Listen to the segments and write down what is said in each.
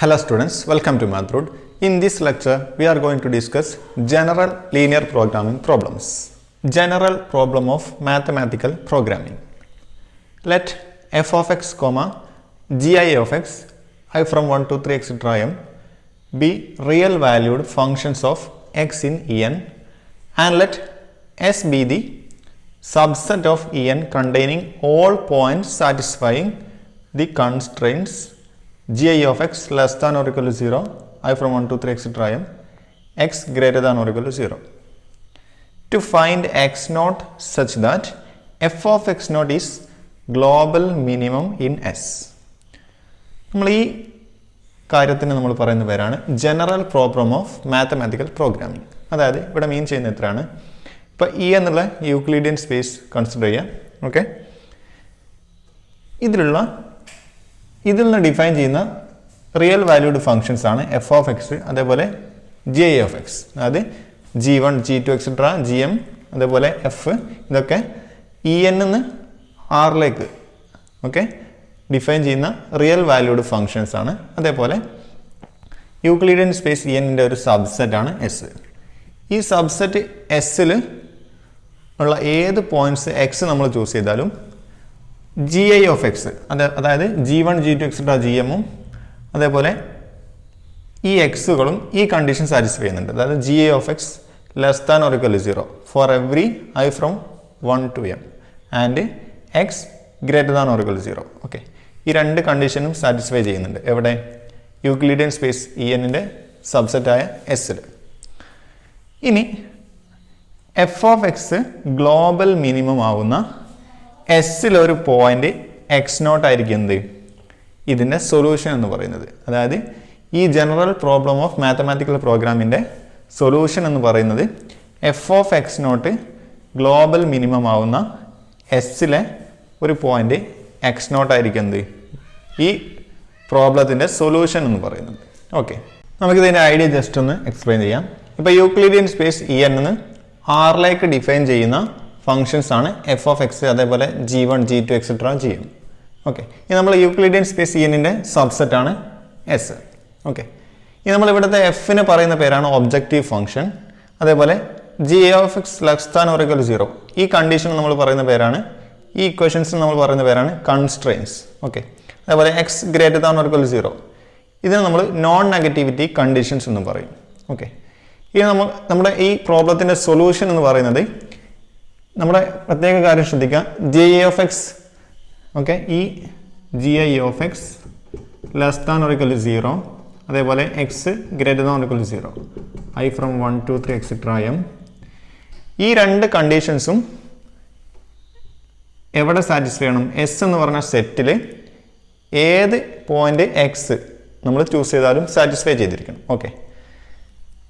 Hello students, welcome to MathRoot. In this lecture, we are going to discuss general linear programming problems. General problem of mathematical programming. Let f of x, gi of x, I from 1 to 3 etc. m be real valued functions of x in En, and let S be the subset of En containing all points satisfying the constraints gi of x less than or equal to 0, I from 1 to 3 etc. m, x greater than or equal to 0. To find x naught such that f of x naught is global minimum in S. നമ്മൾ ഈ കാര്യത്തിന് നമ്മൾ പറയുന്ന പേരാണ് general problem of mathematical programming. അതായത് ഇവിടെ മീൻ ചെയ്യുന്ന എത്രയാണ്, ഇപ്പോൾ ഇ എന്നുള്ള യൂക്ലിഡിയൻ സ്പേസ് കൺസിഡർ ചെയ്യാം. ഓക്കെ, ഇതിൽ നിന്ന് ഡിഫൈൻ ചെയ്യുന്ന റിയൽ വാല്യൂഡ് ഫങ്ഷൻസ് ആണ് എഫ് ഓഫ് എക്സ്, അതേപോലെ ജി ഐ ഓഫ് എക്സ്. അതായത് G1, G2 എക്സെട്ര, GM, അതേപോലെ എഫ്, ഇതൊക്കെ ഇ എന്ന് ആറിലേക്ക് ഓക്കെ ഡിഫൈൻ ചെയ്യുന്ന റിയൽ വാല്യൂഡ് ഫങ്ഷൻസ് ആണ്. അതേപോലെ യൂക്ലിഡിയൻ സ്പേസ് ഇ എന്നിൻ്റെ ഒരു സബ്സെറ്റ് ആണ് എസ്. ഈ സബ്സെറ്റ് എസ്സിൽ ഉള്ള ഏത് പോയിന്റ്സ് എക്സ് നമ്മൾ ചൂസ് ചെയ്താലും ജി ഐ ഓഫ് എക്സ്, അതായത് G1, G2 എക്സെട്ര GM-ഉം അതേപോലെ ഈ എക്സുകളും ഈ കണ്ടീഷൻ സാറ്റിസ്ഫൈ ചെയ്യുന്നുണ്ട്. അതായത് G I of X less than or equal to 0 for every i from 1 to m and x greater than or equal to 0. Okay, ഈ രണ്ട് കണ്ടീഷനും satisfy ചെയ്യുന്നുണ്ട്. എവിടെ? യൂക്ലിഡിയൻ സ്പേസ് ഇ എന്നിൻ്റെ സബ്സെറ്റായ എസ്സിൽ. ഇനി F of X global minimum ആവുന്ന എസ്സിലൊരു point X naught ആയിരിക്കും എന്ത് ഇതിൻ്റെ സൊല്യൂഷൻ എന്ന് പറയുന്നത്. അതായത് ഈ ജനറൽ പ്രോബ്ലം ഓഫ് മാത്തമാറ്റിക്കൽ പ്രോഗ്രാമിൻ്റെ സൊല്യൂഷൻ എന്ന് പറയുന്നത് f of X not global minimum ആവുന്ന എസ്സിലെ ഒരു പോയിന്റ് എക്സ് നോട്ട് ആയിരിക്കും എന്ത് ഈ പ്രോബ്ലത്തിൻ്റെ സൊല്യൂഷൻ എന്ന് പറയുന്നത്. ഓക്കെ, നമുക്കിതിൻ്റെ ഐഡിയ ജസ്റ്റ് ഒന്ന് എക്സ്പ്ലെയിൻ ചെയ്യാം. ഇപ്പോൾ യൂക്ലിഡിയൻ സ്പേസ് ഇ എന്ന് ആറിലേക്ക് ഡിഫൈൻ ചെയ്യുന്ന ഫങ്ഷൻസ് ആണ് എഫ് ഓഫ് എക്സ്, അതേപോലെ G1, G2 etcetera GM. Okay, ഇത് നമ്മൾ യൂക്ലിഡിയൻ സ്പേസ് ഇ എന്നിൻ്റെ സബ്സെറ്റ് ആണ് എസ്. ഓക്കെ, ഇനി നമ്മൾ ഇവിടുത്തെ എഫിന് പറയുന്ന പേരാണ് ഒബ്ജക്റ്റീവ് ഫംഗ്ഷൻ. അതേപോലെ g of X less than or equal to 0, ഈ കണ്ടീഷൻ നമ്മൾ പറയുന്ന പേരാണ്, ഈ ഇക്വേഷൻസ് നമ്മൾ പറയുന്ന പേരാണ് കൺസ്ട്രെയിൻസ്. ഓക്കെ, അതേപോലെ X greater than or equal to 0, ഇതിന് നമ്മൾ നോൺ നെഗറ്റിവിറ്റി കണ്ടീഷൻസ് എന്ന് പറയും. ഓക്കെ, ഇനി നമ്മുടെ ഈ പ്രോബ്ലത്തിൻ്റെ സൊല്യൂഷൻ എന്ന് പറയുന്നത്, നമ്മുടെ പ്രത്യേക കാര്യം ശ്രദ്ധിക്കുക, G I of X okay ഈ G I of X less than or equal to 0, അതേപോലെ X greater than or equal to 0, I from 1 to 3 etcetera m, ഈ രണ്ട് കണ്ടീഷൻസും എവിടെ സാറ്റിസ്ഫൈ ചെയ്യണം? എസ് എന്ന് പറഞ്ഞ സെറ്റിൽ ഏത് പോയിന്റ് എക്സ് നമ്മൾ ചൂസ് ചെയ്താലും സാറ്റിസ്ഫൈ ചെയ്തിരിക്കണം. ഓക്കെ,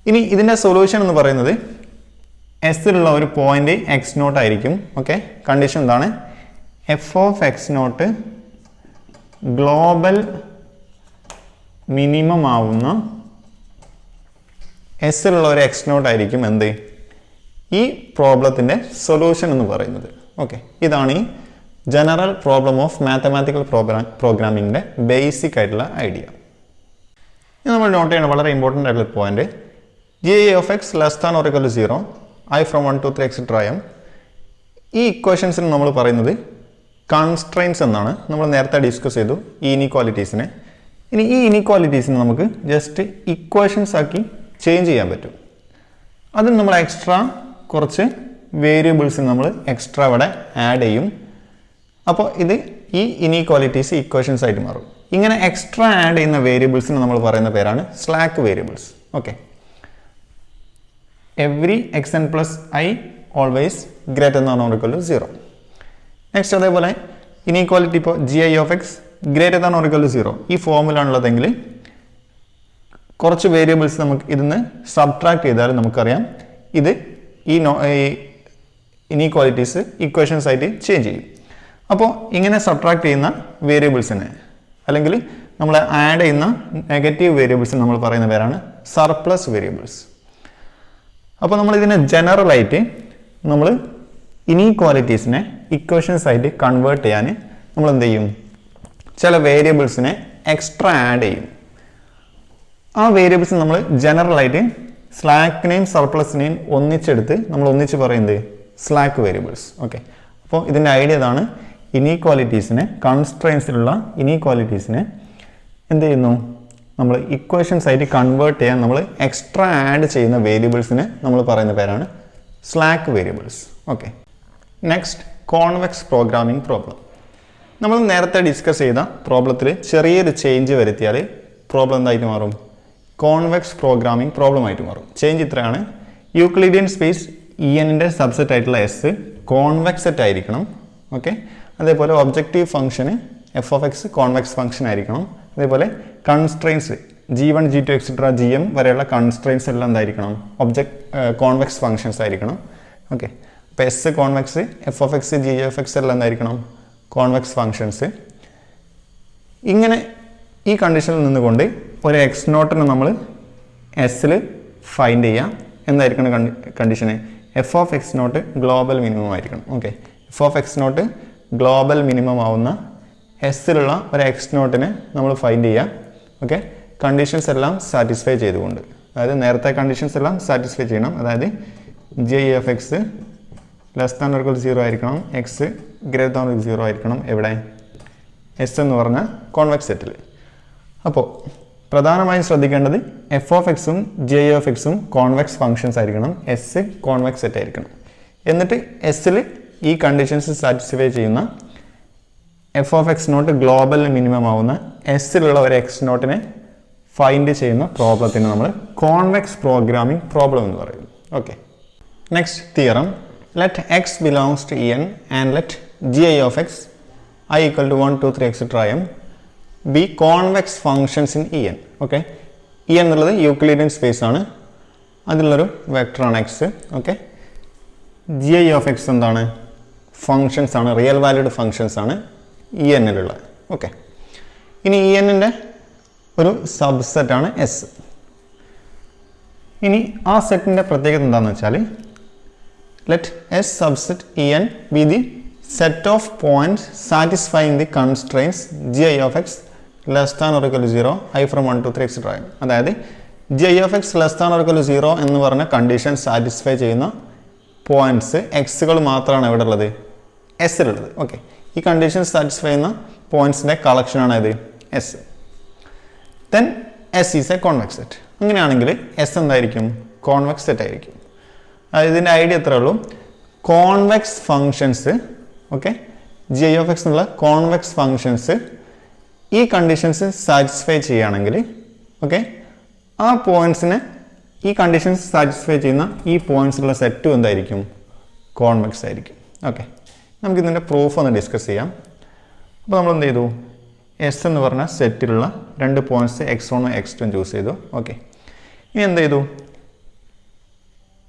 ഇനി ഇതിൻ്റെ സൊല്യൂഷൻ എന്ന് പറയുന്നത് എസ്സിലുള്ള ഒരു പോയിന്റ് എക്സ് നോട്ട് ആയിരിക്കും. ഓക്കെ, കണ്ടീഷൻ എന്താണ്? F of X not global minimum ആവുന്ന എസ്സിലുള്ള ഒരു എക്സ് നോട്ട് ആയിരിക്കും എന്ത് ഈ പ്രോബ്ലത്തിൻ്റെ സൊല്യൂഷൻ എന്ന് പറയുന്നത്. ഓക്കെ, ഇതാണ് ഈ ജനറൽ പ്രോബ്ലം ഓഫ് മാത്തമാറ്റിക്കൽ പ്രോഗ്രാമിങ്ങിൻ്റെ ബേസിക് ആയിട്ടുള്ള ഐഡിയ. ഇത് നമ്മൾ നോട്ട് ചെയ്യണം വളരെ ഇമ്പോർട്ടൻ്റ് ആയിട്ടുള്ള point, G I of X less than or equal to 0, I from 1 to 3 etcetera m. ഈ ഇക്വേഷൻസിന് നമ്മൾ പറയുന്നത് കൺസ്ട്രെയിൻസ് എന്നാണ്. നമ്മൾ നേരത്തെ ഡിസ്കസ് ചെയ്തു ഈ ഇനീക്വാലിറ്റീസിനെ. ഇനി ഈ ഇനീക്വാലിറ്റീസിനെ നമുക്ക് ജസ്റ്റ് ഇക്വേഷൻസ് ആക്കി ചേഞ്ച് ചെയ്യാൻ പറ്റും. അതിന് നമ്മൾ എക്സ്ട്രാ കുറച്ച് വേരിയബിൾസിന് നമ്മൾ എക്സ്ട്രാ ഇവിടെ ആഡ് ചെയ്യും. അപ്പോൾ ഇത് ഈ ഇനീക്വാലിറ്റീസ് ഇക്വേഷൻസ് ആയിട്ട് മാറും. ഇങ്ങനെ എക്സ്ട്രാ ആഡ് ചെയ്യുന്ന വേരിയബിൾസിന് നമ്മൾ പറയുന്ന പേരാണ് slack variables. Okay, every xn plus i always greater than or equal to 0. Next അതേപോലെ ഇനീക്വാലിറ്റി ഇപ്പോൾ G I of x greater than or equal to 0 ഈ ഫോമിലാണുള്ളതെങ്കിൽ കുറച്ച് വേരിയബിൾസ് നമുക്ക് ഇതിന്ന് സബ്ട്രാക്ട് ചെയ്താൽ നമുക്കറിയാം ഇത് ഈ ഇനീക്വാലിറ്റീസ് ഇക്വേഷൻസ് ആയിട്ട് ചേഞ്ച് ചെയ്യും. അപ്പോൾ ഇങ്ങനെ സബ്ട്രാക്ട് ചെയ്യുന്ന വേരിയബിൾസിനെ അല്ലെങ്കിൽ നമ്മൾ ആഡ് ചെയ്യുന്ന നെഗറ്റീവ് വേരിയബിൾസിന് നമ്മൾ പറയുന്ന പേരാണ് സർപ്ലസ് വേരിയബിൾസ്. അപ്പോൾ നമ്മൾ ഇതിനെ ജനറലായിട്ട് നമ്മൾ ഇനീക്വാലിറ്റീസിനെ ഇക്വേഷൻസ് ആയിട്ട് കൺവേർട്ട് ചെയ്യാൻ നമ്മൾ എന്ത് ചെയ്യും? ചില വേരിയബിൾസിനെ എക്സ്ട്രാ ആഡ് ചെയ്യും. ആ വേരിയബിൾസ് നമ്മൾ ജനറലായിട്ട് സ്ലാക്കിനെയും സർപ്ലസിനെയും ഒന്നിച്ചെടുത്ത് നമ്മൾ ഒന്നിച്ച് പറയുന്നത് സ്ലാക്ക് വേരിയബിൾസ്. ഓക്കെ, അപ്പോൾ ഇതിൻ്റെ ഐഡിയ ഇതാണ്. ഇനീക്വാലിറ്റീസിനെ, കൺസ്ട്രെയിൻസിലുള്ള ഇനീക്വാലിറ്റീസിനെ എന്ത് ചെയ്യുന്നു, നമ്മൾ ഇക്വേഷൻസ് ആയിട്ട് കൺവേർട്ട് ചെയ്യാൻ നമ്മൾ എക്സ്ട്രാ ആഡ് ചെയ്യുന്ന വേരിയബിൾസിന് നമ്മൾ പറയുന്ന പേരാണ് slack variables. Okay, next convex programming problem. നമ്മൾ നേരത്തെ ഡിസ്കസ് ചെയ്ത പ്രോബ്ലത്തിൽ ചെറിയൊരു ചേഞ്ച് വരുത്തിയാൽ പ്രോബ്ലം എന്തായിട്ട് മാറും, കോൺവെക്സ് പ്രോഗ്രാമിംഗ് പ്രോബ്ലം ആയിട്ട് മാറും. ചേഞ്ച് ഇത്രയാണ്: യൂക്ലിഡിയൻ സ്പേസ് ഇഎന്നിൻ്റെ സബ്സെറ്റ് ആയിട്ടുള്ള എസ് കോൺവെക്സ് സെറ്റ് ആയിരിക്കണം. ഓക്കെ, അതേപോലെ ഒബ്ജക്റ്റീവ് ഫംഗ്ഷന് F of X convex function ആയിരിക്കണം. അതേപോലെ constraints G1 G2 etcetera GM വരെയുള്ള കൺസ്ട്രെയിൻസ് എല്ലാം എന്തായിരിക്കണം, കോൺവെക്സ് ഫംഗ്ഷൻസ് ആയിരിക്കണം. ഓക്കെ, അപ്പോൾ S convex, F of X G F X എല്ലാം എന്തായിരിക്കണം, കോൺവെക്സ് ഫംഗ്ഷൻസ്. ഇങ്ങനെ ഈ കണ്ടീഷനിൽ നിന്നുകൊണ്ട് ഒരു എക്സ് നോട്ടിനെ നമ്മൾ എസ്സിൽ ഫൈൻഡ് ചെയ്യാം. എന്തായിരിക്കണം കണ്ടീഷന്, F of X not global minimum ആയിരിക്കണം. Okay, F of X not global minimum ആവുന്ന എസ്സിലുള്ള ഒരു എക്സ് നോട്ടിനെ നമ്മൾ ഫൈൻഡ് ചെയ്യാം. ഓക്കെ, കണ്ടീഷൻസ് എല്ലാം സാറ്റിസ്ഫൈ ചെയ്തുകൊണ്ട്, അതായത് നേരത്തെ കണ്ടീഷൻസ് എല്ലാം സാറ്റിസ്ഫൈ ചെയ്യണം. അതായത് j f x less than or equal to 0 ആയിരിക്കണം, x greater than or equal to 0 ആയിരിക്കണം. എവിടെ, എസ് എന്ന് പറഞ്ഞ കോൺവെക്സ് സെറ്റിൽ. അപ്പോൾ പ്രധാനമായും ശ്രദ്ധിക്കേണ്ടത് എഫ് ഓഫ് എക്സും ജെ ഓഫ് എക്സും കോൺവെക്സ് ഫംഗ്ഷൻസ് ആയിരിക്കണം, എസ് കോൺവെക്സ് സെറ്റ് ആയിരിക്കണം. എന്നിട്ട് എസ്സിൽ ഈ കണ്ടീഷൻസ് സാറ്റിസ്ഫൈ ചെയ്യുന്ന f of X not global minimum ആവുന്ന എസ്സിലുള്ള ഒരു എക്സ് നോട്ടിനെ ഫൈൻഡ് ചെയ്യുന്ന പ്രോബ്ലത്തിന് നമ്മൾ കോൺവെക്സ് പ്രോഗ്രാമിംഗ് പ്രോബ്ലം എന്ന് പറയുന്നു. Okay, next theorem: let X belongs to N and let G I of X I equal to 1 2 3 etcetera M be convex functions in E N. Okay, E എന്നുള്ളത് Euclidean space ആണ്, അതിലുള്ളൊരു വെക്ടറാണ് X. Okay, G I of X എന്താണ്, functions ആണ്, real valued functions ആണ് E എന്നിലുള്ള. Okay, ഇനി E എന്നിൻ്റെ ഒരു സബ്സെറ്റാണ് എസ്. ഇനി ആ സെറ്റിൻ്റെ പ്രത്യേകത എന്താണെന്ന് വെച്ചാൽ, let S subset E N be the set of points satisfying the constraints G I of X less than or equal to 0 I from 1 2 3 etcetera. അതായത് G I of X less than or equal to 0 എന്ന് പറഞ്ഞ condition satisfy ചെയ്യുന്ന points എക്സുകൾ മാത്രമാണ് എവിടെ ഉള്ളത്, എസ്സിലുള്ളത്. Okay, ഈ കണ്ടീഷൻ സാറ്റിസ്ഫൈ ചെയ്യുന്ന പോയിന്റ്സിൻ്റെ കളക്ഷനാണ് ഇത് S. Then S is a convex set. അങ്ങനെയാണെങ്കിൽ എസ് എന്തായിരിക്കും, കോൺവെക്സ് സെറ്റ് ആയിരിക്കും. അതായത് ഇതിൻ്റെ ഐഡിയ എത്രയേ ഉള്ളൂ, convex functions, okay, G I of X എന്നുള്ള കോൺവെക്സ് ഫങ്ഷൻസ് ഈ കണ്ടീഷൻസ് സാറ്റിസ്ഫൈ ചെയ്യുകയാണെങ്കിൽ, ഓക്കെ, ആ പോയിന്റ്സിനെ, ഈ കണ്ടീഷൻസ് സാറ്റിസ്ഫൈ ചെയ്യുന്ന ഈ പോയിന്റ്സിലുള്ള സെറ്റും എന്തായിരിക്കും, കോൺവെക്സ് ആയിരിക്കും. ഓക്കെ, നമുക്കിതിൻ്റെ പ്രൂഫ് ഒന്ന് ഡിസ്കസ് ചെയ്യാം. അപ്പോൾ നമ്മൾ എന്ത് ചെയ്തു, എസ് എന്ന് പറഞ്ഞ സെറ്റിലുള്ള രണ്ട് പോയിന്റ്സ് x1 x2 ചൂസ് ചെയ്തു. ഓക്കെ, ഇനി എന്ത് ചെയ്തു,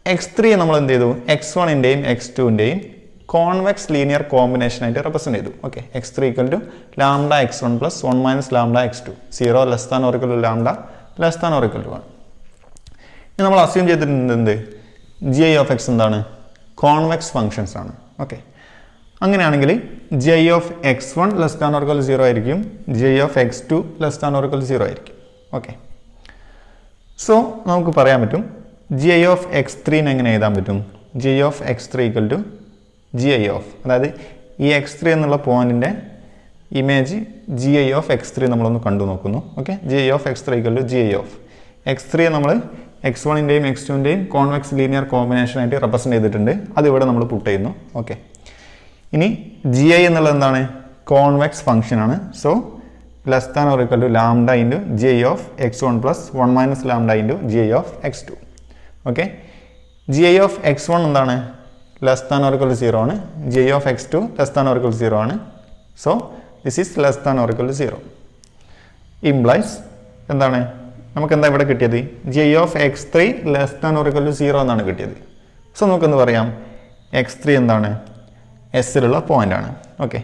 x3 നമ്മൾ എന്ത് ചെയ്തു, x1ൻ്റെയും x2ൻ്റെയും കോൺവെക്സ് ലീനിയർ കോമ്പിനേഷൻ ആയിട്ട് റെപ്രസെൻറ്റ് ചെയ്തു. Okay, x3 equal to lambda x1 plus 1 minus lambda x2 0 less than or equal to lambda less than or equal to 1. ഇനി നമ്മൾ അസ്യൂം ചെയ്തിട്ടുണ്ട് എന്ത്, ജി ഐ ഓഫ് എക്സ് എന്താണ്, കോൺവെക്സ് ഫങ്ഷൻസ് ആണ്. Okay, അങ്ങനെയാണെങ്കിൽ g I of x1 less than or equal to 0 ആയിരിക്കും, g I of x2 less than or equal to 0 ആയിരിക്കും. Okay, so നമുക്ക് പറയാൻ പറ്റും ജി ഐ ഓഫ് x3 എങ്ങനെ എഴുതാൻ പറ്റും, G I of x3 equal to G I of, അതായത് ഈ x3 എന്നുള്ള പോയിന്റിൻ്റെ image G I of x3 നമ്മളൊന്ന് കണ്ടു നോക്കുന്നു. Okay, G I of x3 equal to G I of x3 നമ്മൾ x1ൻ്റെയും x2ൻ്റെയും കോൺവെക്സ് ലീനിയർ കോമ്പിനേഷൻ ആയിട്ട് റെപ്രസെൻറ്റ് ചെയ്തിട്ടുണ്ട്, അതിവിടെ നമ്മൾ പുട്ട് ചെയ്യുന്നു. ഓക്കെ, ഇനി ജി ഐ എന്നുള്ളത് എന്താണ്, കോൺവെക്സ് ഫംഗ്ഷനാണ്. So less than or equal to lambda into g I of x1 plus 1 minus lambda into g I of x2. Okay, G I of x1 എന്താണ്, less than or equal to 0 ആണ്, g I of x2 less than or equal to 0 ആണ്. So this is less than or equal to 0. Implies എന്താണ്, നമുക്ക് എന്താ ഇവിടെ കിട്ടിയത്, g I of x3 less than or equal to 0 എന്നാണ് കിട്ടിയത്. So നമുക്കെന്ത് പറയാം, x3 എന്താണ്, എസ്സിലുള്ള പോയിന്റ് ആണ്. ഓക്കെ,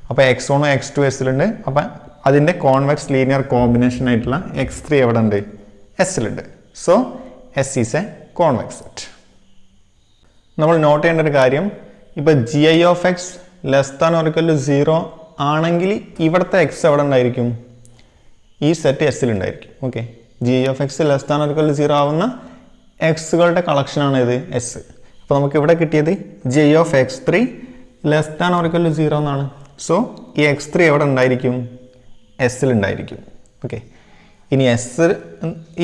അപ്പോൾ x1 x2 എസ്സിലുണ്ട്, അപ്പം അതിൻ്റെ കോൺവെക്സ് ലീനിയർ കോമ്പിനേഷൻ ആയിട്ടുള്ള x3 എവിടെ ഉണ്ട്, എസ്സിലുണ്ട്. So S is a convex set. നമ്മൾ നോട്ട് ചെയ്യേണ്ട ഒരു കാര്യം, ഇപ്പോൾ G I of X less than or equal to 0 ആണെങ്കിൽ ഇവിടുത്തെ എക്സ് എവിടെ ഉണ്ടായിരിക്കും, ഈ സെറ്റ് എസ്സിലുണ്ടായിരിക്കും. Okay, G of X less than or equal to 0 ആവുന്ന എക്സുകളുടെ കളക്ഷനാണ് ഇത് എസ്. അപ്പോൾ നമുക്ക് ഇവിടെ കിട്ടിയത് g of x 3 less than or equal to 0 എന്നാണ്. സോ ഈ എക്സ് 3 എവിടെ ഉണ്ടായിരിക്കും? എസ്സിൽ ഉണ്ടായിരിക്കും. ഓക്കെ, ഇനി എസ്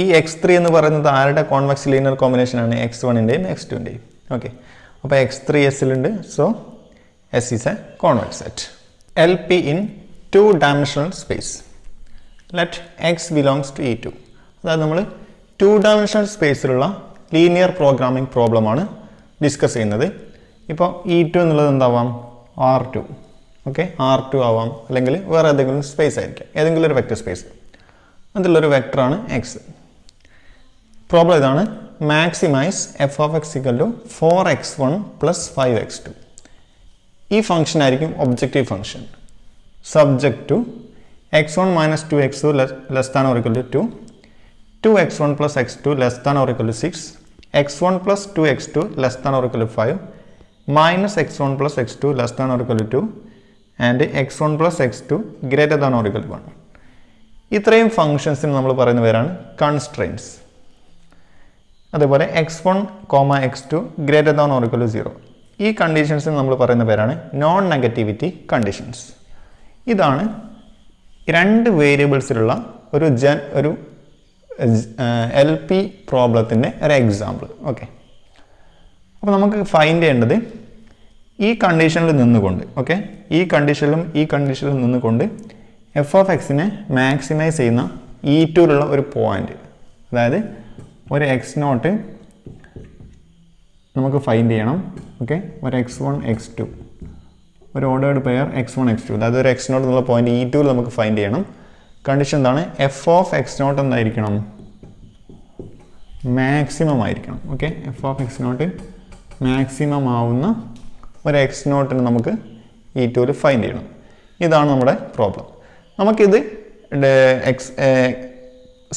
ഈ എക്സ് 3 എന്ന് പറയുന്നത് ആരുടെ കോൺവെക്സ് ലീനിയർ കോമ്പിനേഷനാണ്? x1ൻ്റെയും x2ൻ്റെയും. ഓക്കെ, അപ്പോൾ x3 എസ്സിലുണ്ട്. So S is a convex set. L P in 2-dimensional space. Let X belongs to E2. അതായത് നമ്മൾ 2-dimensional സ്പേസിലുള്ള ലീനിയർ പ്രോഗ്രാമിംഗ് പ്രോബ്ലമാണ് ഡിസ്കസ് ചെയ്യുന്നത്. ഇപ്പോൾ E2 എന്നുള്ളത് എന്താവാം? R2. ഓക്കെ, R2 ആവാം, അല്ലെങ്കിൽ വേറെ ഏതെങ്കിലും സ്പേസ് ആയിരിക്കാം, ഏതെങ്കിലും ഒരു വെക്റ്റർ സ്പേസ്. അതിലുള്ളൊരു വെക്ടറാണ് എക്സ്. പ്രോബ്ലം ഇതാണ്: maximize F of x equal to 4x1 + 5x2. ഈ ഫംഗ്ഷൻ ആയിരിക്കും objective function. Subject to x1 - 2x2 less than or equal to 2, 2x1 + x2 less than or equal to 6, x1 + 2x2 less than or equal to 5, -x1 + x2 less than or equal to 2, and x1 + x2 greater than or equal to 1. ഇത്രയും ഫംഗ്ഷൻസിന് നമ്മൾ പറയുന്ന പേരാണ് constraints. അതേപോലെ x1, x2 greater than or equal to 0. ഈ കണ്ടീഷൻസിന് നമ്മൾ പറയുന്ന പേരാണ് non negativity conditions. ഇതാണ് രണ്ട് വേരിയബിൾസിലുള്ള ഒരു എൽ പി പ്രോബ്ലത്തിൻ്റെ ഒരു എക്സാമ്പിൾ. ഓക്കെ, അപ്പോൾ നമുക്ക് ഫൈൻഡ് ചെയ്യേണ്ടത് ഈ കണ്ടീഷനിൽ നിന്നുകൊണ്ട്, ഓക്കെ, ഈ കണ്ടീഷനിലും നിന്നുകൊണ്ട് എഫ് ഓഫ് എക്സിനെ മാക്സിമൈസ് ചെയ്യുന്ന E2ലുള്ള ഒരു പോയിന്റ്, അതായത് ഒരു x0 നമുക്ക് ഫൈൻഡ് ചെയ്യണം. ഓക്കെ, ഒരു x1 x2, ഒരു ഓർഡേർഡ് പെയർ x1 x2, അതായത് ഒരു x0 എന്നുള്ള പോയിന്റ് E2ൽ നമുക്ക് ഫൈൻഡ് ചെയ്യണം. കണ്ടീഷൻ എന്താണ്? എഫ് ഓഫ് x0 എന്തായിരിക്കണം? മാക്സിമം ആയിരിക്കണം. Okay, F of x0 maximum ആവുന്ന ഒരു x0 നമുക്ക് E2ൽ ഫൈൻഡ് ചെയ്യണം. ഇതാണ് നമ്മുടെ പ്രോബ്ലം. നമുക്കിത്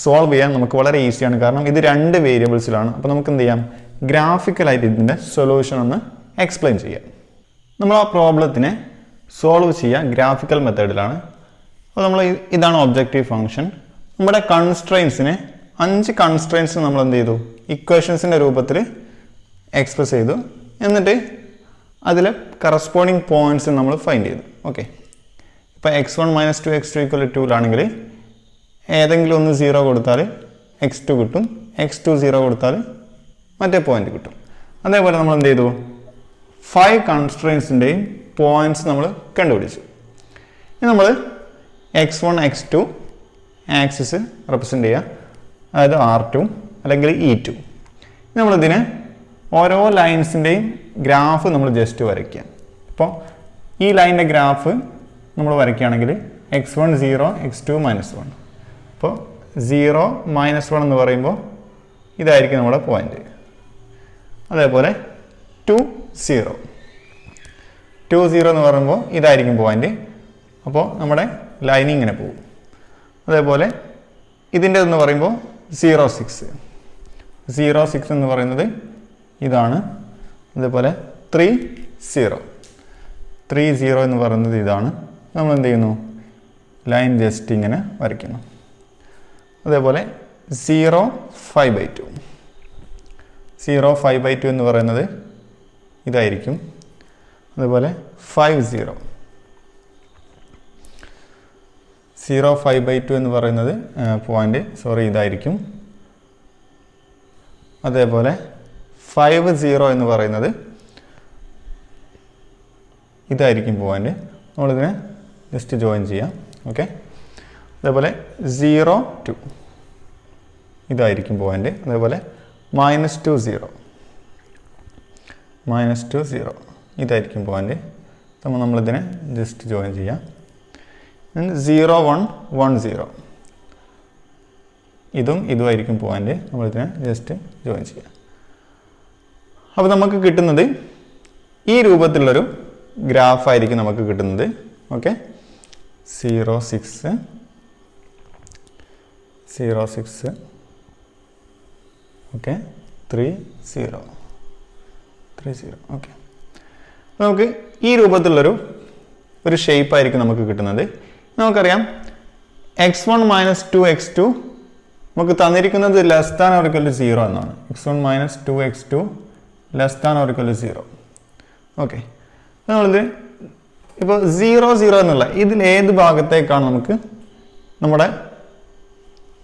സോൾവ് ചെയ്യാൻ നമുക്ക് വളരെ ഈസിയാണ്, കാരണം ഇത് രണ്ട് വേരിയബിൾസിലാണ്. അപ്പോൾ നമുക്ക് എന്ത് ചെയ്യാം? ഗ്രാഫിക്കലായിട്ട് ഇതിൻ്റെ സൊല്യൂഷൻ ഒന്ന് എക്സ്പ്ലെയിൻ ചെയ്യാം. നമ്മൾ ആ പ്രോബ്ലത്തിനെ സോൾവ് ചെയ്യുക ഗ്രാഫിക്കൽ മെത്തേഡിലാണ്. അപ്പോൾ നമ്മൾ ഇതാണ് ഒബ്ജക്റ്റീവ് ഫംഗ്ഷൻ. നമ്മുടെ കൺസ്ട്രെയിൻസിനെ 5 കൺസ്ട്രെയിൻസ് നമ്മൾ എന്ത് ചെയ്തു? ഇക്വേഷൻസിൻ്റെ രൂപത്തിൽ എക്സ്പ്രസ് ചെയ്തു. എന്നിട്ട് അതിൽ കറസ്പോണ്ടിങ് പോയിന്റ്സ് നമ്മൾ ഫൈൻഡ് ചെയ്തു. ഓക്കെ, ഇപ്പോൾ x1 - 2x2 = 2ലാണെങ്കിൽ ഏതെങ്കിലും ഒന്ന് 0 കൊടുത്താൽ x2 കിട്ടും, x2 0 കൊടുത്താൽ മറ്റേ പോയിന്റ് കിട്ടും. അതേപോലെ നമ്മൾ എന്ത് ചെയ്തു? 5 കൺസ്ട്രെയിൻസിൻ്റെയും പോയിന്റ്സ് നമ്മൾ കണ്ടുപിടിച്ചു. ഇനി നമ്മൾ x1 x2 ആക്സിസ് റെപ്രസെൻ്റ് ചെയ്യുക, അതായത് R2 അല്ലെങ്കിൽ E2. നമ്മളിതിനെ ഓരോ ലൈൻസിൻ്റെയും ഗ്രാഫ് നമ്മൾ ജസ്റ്റ് വരയ്ക്കുക. അപ്പോൾ ഈ ലൈനിൻ്റെ ഗ്രാഫ് നമ്മൾ വരയ്ക്കുകയാണെങ്കിൽ x1 0, x2 -1. അപ്പോൾ 0 -1 എന്ന് പറയുമ്പോൾ ഇതായിരിക്കും നമ്മുടെ പോയിന്റ്. അതേപോലെ 2 0, 2 0 എന്ന് പറയുമ്പോൾ ഇതായിരിക്കും പോയിന്റ്. അപ്പോൾ നമ്മുടെ ലൈൻ ഇങ്ങനെ പോകും. അതേപോലെ ഇതിൻ്റെ എന്ന് പറയുമ്പോൾ 0 6, 0 6 എന്ന് പറയുന്നത് ഇതാണ്. അതേപോലെ 3 0, 3 0 എന്ന് പറയുന്നത് ഇതാണ്. നമ്മൾ എന്ത് ചെയ്യുന്നു? ലൈൻ ജസ്റ്റ് ഇങ്ങനെ വരയ്ക്കുന്നു. അതേപോലെ 0 5/2, 0 5/2 എന്ന് പറയുന്നത് ഇതായിരിക്കും. അതുപോലെ 5 0, 0 5/2 എന്ന് പറയുന്നത് പോയിന്റ് ഇതായിരിക്കും. അതേപോലെ 5 0 എന്ന് പറയുന്നത് ഇതായിരിക്കും പോയിന്റ്. നമ്മളിതിനെ ജസ്റ്റ് ജോയിൻ ചെയ്യാം. ഓക്കെ, അതേപോലെ 0 2 ഇതായിരിക്കും പോയിന്റ്. അതേപോലെ -2 0, -2 0 ഇതായിരിക്കും പോയിന്റ്. അപ്പോൾ നമ്മളിതിനെ ജസ്റ്റ് ജോയിൻ ചെയ്യാം. 0 1 1 0 ഇതുമായിരിക്കും പോയിന്റ്. നമ്മളിതിനെ ജസ്റ്റ് ജോയിൻ ചെയ്യാം. അപ്പോൾ നമുക്ക് കിട്ടുന്നത് ഈ രൂപത്തിലുള്ളൊരു ഗ്രാഫായിരിക്കും നമുക്ക് കിട്ടുന്നത്. Okay, 0 6 0 6, okay, 3 0 3 0. ഓക്കെ, നമുക്ക് ഈ രൂപത്തിലുള്ളൊരു ഷേപ്പായിരിക്കും നമുക്ക് കിട്ടുന്നത്. നമുക്കറിയാം x1 - 2x2 നമുക്ക് തന്നിരിക്കുന്നത് less than or equal to 0 എന്നാണ്. x1 minus 2x2 less than or equal to 0. Okay, നമ്മളിത് ഇപ്പോൾ 0 0 എന്നുള്ള ഇതിൽ ഏത് ഭാഗത്തേക്കാണ്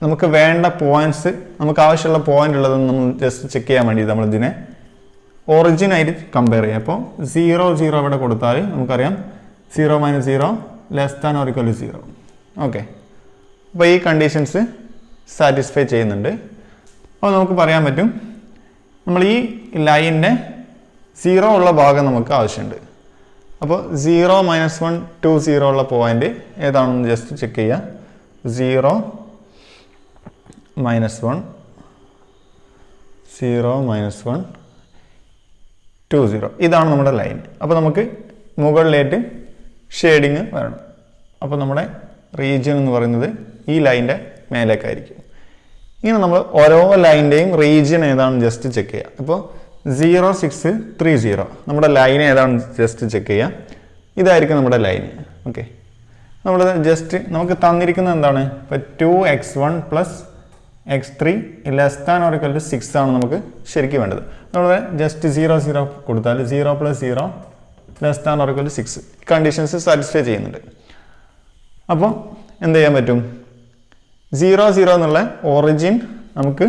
നമുക്ക് വേണ്ട പോയിന്റ്സ്, നമുക്ക് ആവശ്യമുള്ള പോയിന്റ് ഉള്ളതെന്ന് നമ്മൾ ജസ്റ്റ് ചെക്ക് ചെയ്യാൻ വേണ്ടി നമ്മളിതിനെ ഒറിജിനായിട്ട് കമ്പയർ ചെയ്യാം. അപ്പോൾ 0 0 ഇവിടെ കൊടുത്താൽ നമുക്കറിയാം 0 minus 0 less than or equal to 0. Okay, അപ്പോൾ ഈ കണ്ടീഷൻസ് സാറ്റിസ്ഫൈ ചെയ്യുന്നുണ്ട്. അപ്പോൾ നമുക്ക് പറയാൻ പറ്റും നമ്മൾ ഈ ലൈനിൻ്റെ 0 ഉള്ള ഭാഗം നമുക്ക് ആവശ്യമുണ്ട്. അപ്പോൾ 0 മൈനസ് 1 2 0 ഉള്ള പോയിന്റ് ഏതാണെന്ന് ജസ്റ്റ് ചെക്ക് ചെയ്യുക. 0 മൈനസ് 1 0 മൈനസ് 1 2 0 ഇതാണ് നമ്മുടെ ലൈൻ. അപ്പോൾ നമുക്ക് മുകളിലേക്ക് ഷെയ്ഡിങ് വരണം. അപ്പോൾ നമ്മുടെ റീജിയൻ എന്ന് പറയുന്നത് ഈ ലൈനിൻ്റെ മേലേക്കായിരിക്കും. ഇങ്ങനെ നമ്മൾ ഓരോ ലൈനിൻ്റെയും റീജിയൻ ഏതാണെന്ന് ജസ്റ്റ് ചെക്ക് ചെയ്യുക. ഇപ്പോൾ 0 6 3 0 നമ്മുടെ ലൈൻ ഏതാണെന്ന് ജസ്റ്റ് ചെക്ക് ചെയ്യുക. ഇതായിരിക്കും നമ്മുടെ ലൈൻ. ഓക്കെ, നമ്മൾ ജസ്റ്റ് നമുക്ക് തന്നിരിക്കുന്നത് എന്താണ്? ഇപ്പോൾ 2x1 plus x3 less than or equal to 6 ആണ് നമുക്ക് ശരിക്കും വേണ്ടത്. നമ്മൾ ജസ്റ്റ് 0 0 കൊടുത്താൽ 0 plus 0 less than or equal to 6 conditions satisfy ചെയ്യുന്നുണ്ട്. അപ്പോൾ എന്ത് ചെയ്യാൻ പറ്റും? 0 0 എന്നുള്ള ഒറിജിൻ നമുക്ക്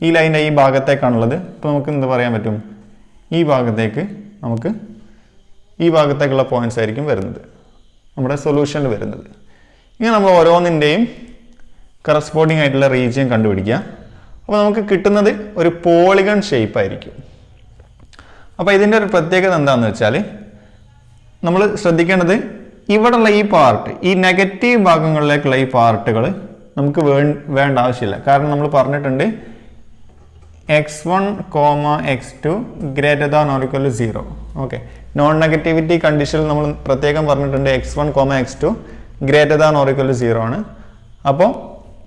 ഈ ലൈൻ്റെ ഈ ഭാഗത്തേക്കാണുള്ളത്. അപ്പോൾ നമുക്ക് എന്ത് പറയാൻ പറ്റും? ഈ ഭാഗത്തേക്കുള്ള പോയിന്റ്സ് ആയിരിക്കും വരുന്നത്, നമ്മുടെ സൊല്യൂഷനിൽ വരുന്നത്. ഇങ്ങനെ നമ്മൾ ഓരോന്നിൻ്റെയും കറസ്പോണ്ടിങ് ആയിട്ടുള്ള റീജിയൻ കണ്ടുപിടിക്കുക. അപ്പോൾ നമുക്ക് കിട്ടുന്നത് ഒരു പോളിഗൺ ഷേപ്പ് ആയിരിക്കും. അപ്പോൾ ഇതിൻ്റെ ഒരു പ്രത്യേകത എന്താണെന്ന് വെച്ചാൽ നമ്മൾ ശ്രദ്ധിക്കേണ്ടത് ഇവിടെയുള്ള ഈ പാർട്ട്, ഈ നെഗറ്റീവ് ഭാഗങ്ങളിലേക്കുള്ള ഈ പാർട്ടുകൾ നമുക്ക് വേണ്ട ആവശ്യമില്ല. കാരണം നമ്മൾ പറഞ്ഞിട്ടുണ്ട് x1, x2 greater than or equal to 0. Okay, non negativity കണ്ടീഷനിൽ നമ്മൾ പ്രത്യേകം പറഞ്ഞിട്ടുണ്ട് x1, x2 greater than or equal to 0 ആണ്. അപ്പോൾ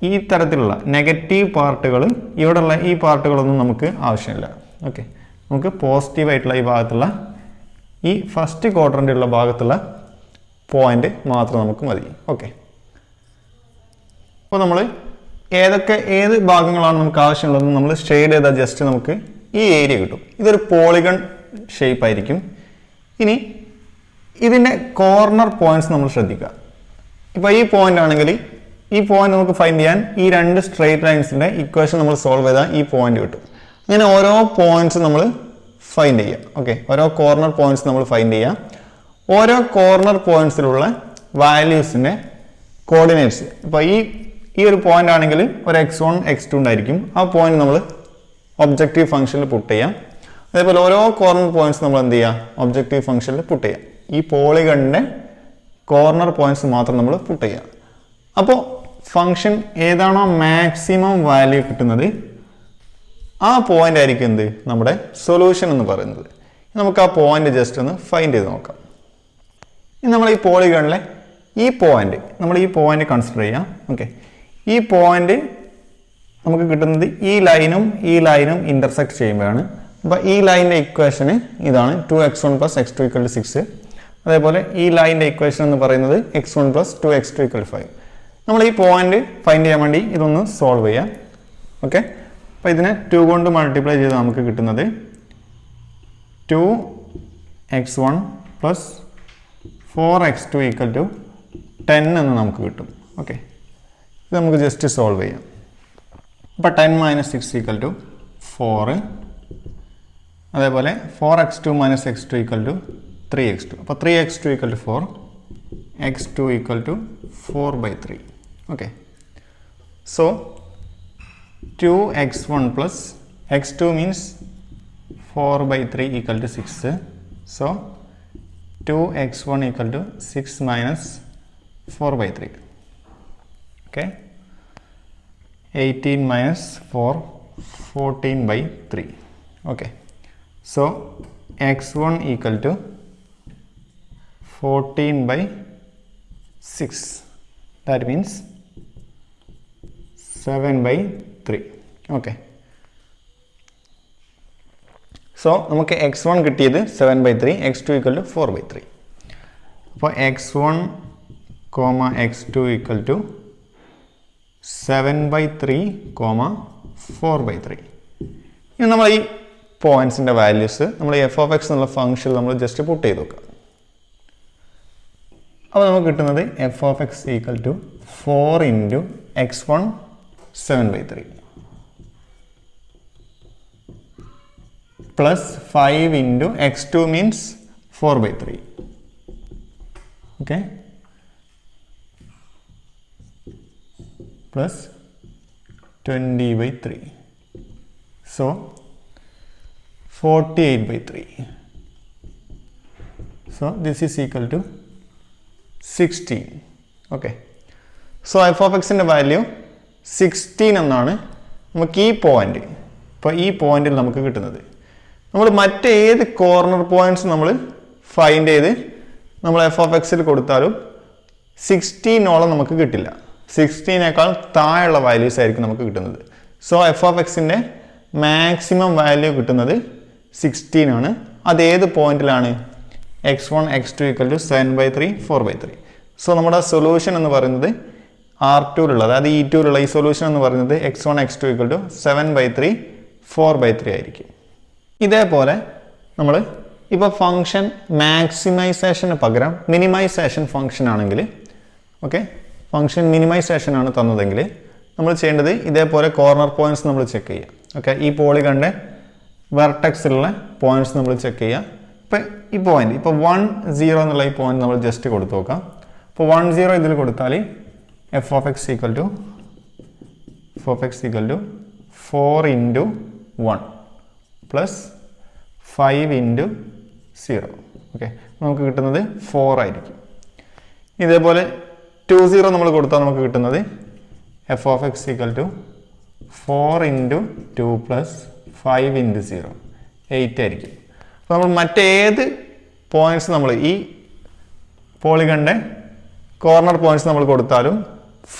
ഈ തരത്തിലുള്ള നെഗറ്റീവ് പാർട്ടുകൾ, ഇവിടെയുള്ള ഈ പാർട്ടുകളൊന്നും നമുക്ക് ആവശ്യമില്ല. ഓക്കെ, നമുക്ക് പോസിറ്റീവായിട്ടുള്ള ഈ ഭാഗത്തുള്ള ഈ ഫസ്റ്റ് ക്വാഡ്രൻ്റിലുള്ള ഭാഗത്തുള്ള പോയിന്റ് മാത്രം നമുക്ക് മതി. ഓക്കെ, അപ്പോൾ നമ്മൾ ഏത് ഭാഗങ്ങളാണ് നമുക്ക് ആവശ്യമുള്ളതെന്ന് നമ്മൾ ഷെയ്ഡ് ചെയ്താൽ ജസ്റ്റ് നമുക്ക് ഈ ഏരിയ കിട്ടും. ഇതൊരു പോളിഗൺ ഷേപ്പ് ആയിരിക്കും. ഇനി ഇതിൻ്റെ കോർണർ പോയിന്റ്സ് നമ്മൾ ശ്രദ്ധിക്കുക. ഇപ്പോൾ ഈ പോയിന്റ് ആണെങ്കിൽ ഈ പോയിന്റ് നമുക്ക് ഫൈൻഡ് ചെയ്യാൻ ഈ രണ്ട് സ്ട്രെയിറ്റ് ലൈൻസിൻ്റെ ഇക്വേഷൻ നമ്മൾ സോൾവ് ചെയ്താൽ ഈ പോയിന്റ് കിട്ടും. അങ്ങനെ ഓരോ പോയിന്റ്സ് നമ്മൾ ഫൈൻഡ് ചെയ്യുക. ഓക്കെ, ഓരോ കോർണർ പോയിന്റ്സ് നമ്മൾ ഫൈൻഡ് ചെയ്യുക. ഓരോ കോർണർ പോയിന്റ്സിലുള്ള വാല്യൂസിൻ്റെ കോർഡിനേറ്റ്സ്, ഇപ്പോൾ ഈ ഒരു പോയിന്റ് ആണെങ്കിൽ ഒരു x1 x2 ഉണ്ടായിരിക്കും. ആ പോയിന്റ് നമ്മൾ ഒബ്ജക്റ്റീവ് ഫംഗ്ഷനിൽ പുട്ട് ചെയ്യാം. അതേപോലെ ഓരോ കോർണർ പോയിന്റ്സ് നമ്മൾ എന്ത് ചെയ്യുക? ഒബ്ജക്റ്റീവ് ഫംഗ്ഷനിൽ പുട്ട് ചെയ്യാം. ഈ പോളിഗണിൻ്റെ കോർണർ പോയിന്റ്സ് മാത്രം നമ്മൾ പുട്ട് ചെയ്യാം. അപ്പോൾ ഫംഗ്ഷൻ ഏതാണോ മാക്സിമം വാല്യൂ കിട്ടുന്നത് ആ പോയിന്റ് ആയിരിക്കും എന്ത്? നമ്മുടെ സൊല്യൂഷൻ എന്ന് പറയുന്നത്. നമുക്ക് ആ പോയിന്റ് ജസ്റ്റ് ഒന്ന് ഫൈൻഡ് ചെയ്ത് നോക്കാം. ഇനി നമ്മൾ ഈ പോളിഗണിലെ ഈ പോയിന്റ് കൺസിഡർ ചെയ്യാം. ഓക്കെ, ഈ പോയിന്റ് നമുക്ക് കിട്ടുന്നത് ഈ ലൈനും ഇന്റർസെക്ട് ചെയ്യുമ്പോഴാണ്. അപ്പോൾ ഈ ലൈനിൻ്റെ ഇക്വേഷന് ഇതാണ് 2x1 പ്ലസ് x2 = 6. അതേപോലെ ഈ ലൈനിൻ്റെ ഇക്വേഷൻ എന്ന് പറയുന്നത് x1 പ്ലസ് 2x2 = 5. നമ്മൾ ഈ പോയിന്റ് ഫൈൻഡ് ചെയ്യാൻ വേണ്ടി ഇതൊന്ന് സോൾവ് ചെയ്യാം. ഓക്കെ, അപ്പോൾ ഇതിനെ 2 കൊണ്ട് മൾട്ടിപ്ലൈ ചെയ്ത് നമുക്ക് കിട്ടുന്നത് 2x1 പ്ലസ് 4x2 = 10 എന്ന് നമുക്ക് കിട്ടും. ഓക്കെ, ഇത് നമുക്ക് ജസ്റ്റ് സോൾവ് ചെയ്യാം. അപ്പോൾ 10 - 6 = 4. അതേപോലെ 4x2 - x2 = 3x2. അപ്പോൾ 3x2 = 4, x2 = 4/3. Okay, so 2x1 plus x2 means 4/3 = 6. So 2x1 = 6 minus 4/3. Okay, 18 minus 4, 14/3. Okay, so x1 = 14/6. That means 7/3. Okay, so നമുക്ക് x1 കിട്ടിയത് 7/3, x2 = 4/3. അപ്പോൾ x1, x2 = 7/3, 4/3. ഇനി നമ്മൾ ഈ പോയിന്റ്സിൻ്റെ വാല്യൂസ് നമ്മൾ എഫ് ഓഫ് എക്സ് എന്നുള്ള ഫംഗ്ഷനിൽ നമ്മൾ ജസ്റ്റ് പുട്ട് ചെയ്ത് നോക്കാം. അപ്പോൾ നമുക്ക് കിട്ടുന്നത് f of X equal to 4 into x1 7/3 plus 5 into x2 means 4/3. Okay, plus 20/3. So 48/3. So this is equal to 16. Okay. So f of x in the value 16 എന്നാണ് നമുക്ക് ഈ പോയിന്റ്. ഇപ്പോൾ ഈ പോയിന്റിൽ നമുക്ക് കിട്ടുന്നത് നമ്മൾ മറ്റേത് കോർണർ പോയിന്റ്സ് നമ്മൾ ഫൈൻഡ് ചെയ്ത് നമ്മൾ എഫ് ഓഫ് എക്സിൽ കൊടുത്താലും 16ഓളം നമുക്ക് കിട്ടില്ല. 16നേക്കാൾ താഴെയുള്ള വാല്യൂസ് ആയിരിക്കും നമുക്ക് കിട്ടുന്നത്. സോ എഫ് ഓഫ് എക്സിൻ്റെ മാക്സിമം വാല്യൂ കിട്ടുന്നത് 16 ആണ്. അതേത് പോയിന്റിലാണ്? x1 x2 equal to 7/3 4/3. So നമ്മുടെ സൊല്യൂഷൻ എന്ന് പറയുന്നത് R2ലുള്ള, അതായത് E2ലുള്ള ഈ സൊല്യൂഷൻ എന്ന് പറയുന്നത് x1 x2 ഈക്വൽ ടു 7/3 4/3 ആയിരിക്കും. ഇതേപോലെ നമ്മൾ ഇപ്പോൾ ഫംഗ്ഷൻ മാക്സിമൈസേഷന് പകരം മിനിമൈസേഷൻ ഫംഗ്ഷൻ ആണെങ്കിൽ, ഓക്കെ, ഫംഗ്ഷൻ മിനിമൈസേഷൻ ആണ് തന്നതെങ്കിൽ നമ്മൾ ചെയ്യേണ്ടത് ഇതേപോലെ കോർണർ പോയിന്റ്സ് നമ്മൾ ചെക്ക് ചെയ്യുക. ഓക്കെ, ഈ പോളിഗണിൻ്റെ വെർട്ടെക്സിലുള്ള പോയിന്റ്സ് നമ്മൾ ചെക്ക് ചെയ്യുക. ഇപ്പോൾ ഈ പോയിന്റ് ഇപ്പോൾ 1 0 എന്നുള്ള ഈ പോയിന്റ് നമ്മൾ ജസ്റ്റ് കൊടുത്തു നോക്കാം. ഇപ്പോൾ 1 0 ഇതിൽ കൊടുത്താൽ f of X equal to 4 into 1 plus 5 into 0. Okay, നമുക്ക് കിട്ടുന്നത് 4 ആയിരിക്കും. ഇതേപോലെ 2 0 നമ്മൾ കൊടുത്താൽ നമുക്ക് കിട്ടുന്നത് f of X equal to 4 into 2 plus 5 into 0 8 ആയിരിക്കും. അപ്പോൾ നമ്മൾ മറ്റേത് പോയിന്റ്സ് നമ്മൾ ഈ പോളിഗണിൻ്റെ കോർണർ പോയിന്റ്സ് നമ്മൾ കൊടുത്താലും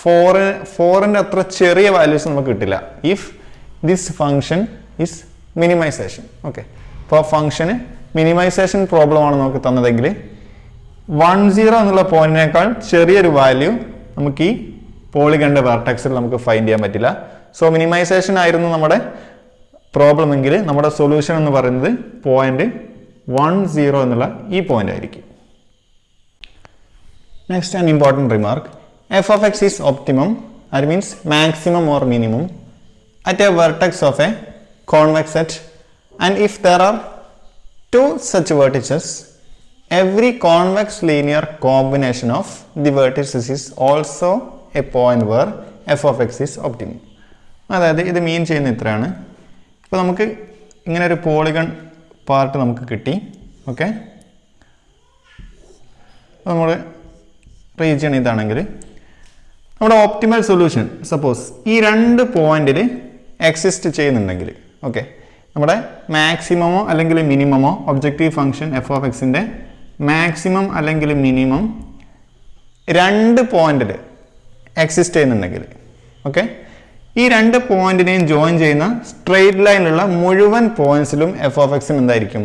4ൻ്റെ അത്ര ചെറിയ വാല്യൂസ് നമുക്ക് കിട്ടില്ല if this function is minimization. Okay, അപ്പോൾ ഫംഗ്ഷന് മിനിമൈസേഷൻ പ്രോബ്ലമാണ് നമുക്ക് തന്നതെങ്കിൽ 1 0 എന്നുള്ള പോയിന്റിനേക്കാൾ ചെറിയൊരു വാല്യൂ നമുക്ക് ഈ പോളിഗണിൻ്റെ വെർട്ടെക്സിൽ നമുക്ക് ഫൈൻഡ് ചെയ്യാൻ പറ്റില്ല. സോ മിനിമൈസേഷൻ ആയിരുന്നു നമ്മുടെ പ്രോബ്ലം എങ്കിൽ നമ്മുടെ സൊല്യൂഷൻ എന്ന് പറയുന്നത് പോയിന്റ് 1 0 എന്നുള്ള ഈ പോയിന്റ് ആയിരിക്കും. Next an important remark, F of X is optimum, അത് means maximum or minimum at a vertex of a convex set, and if there are two such vertices, every convex linear combination of the vertices is also a point where f of x is optimum. അതായത് ഇത് മീൻ ചെയ്യുന്ന ഇത്രയാണ്. ഇപ്പോൾ നമുക്ക് ഇങ്ങനെ ഒരു polygon part നമുക്ക് കിട്ടി. ഓക്കെ, നമ്മുടെ റീജിയൺ ഇതാണെങ്കിൽ നമ്മുടെ ഓപ്റ്റിമൽ സൊല്യൂഷൻ സപ്പോസ് ഈ രണ്ട് പോയിന്റിൽ എക്സിസ്റ്റ് ചെയ്യുന്നുണ്ടെങ്കിൽ, ഓക്കെ, നമ്മുടെ മാക്സിമമോ അല്ലെങ്കിൽ മിനിമമോ ഒബ്ജക്റ്റീവ് ഫംഗ്ഷൻ എഫ് ഓഫ് എക്സിൻ്റെ മാക്സിമം അല്ലെങ്കിൽ മിനിമം രണ്ട് പോയിന്റിൽ എക്സിസ്റ്റ് ചെയ്യുന്നുണ്ടെങ്കിൽ, ഓക്കെ, ഈ രണ്ട് പോയിന്റിനെയും ജോയിൻ ചെയ്യുന്ന സ്ട്രെയിറ്റ് ലൈനിലുള്ള മുഴുവൻ പോയിന്റ്സിലും എഫ് ഓഫ് എക്സിന് എന്തായിരിക്കും?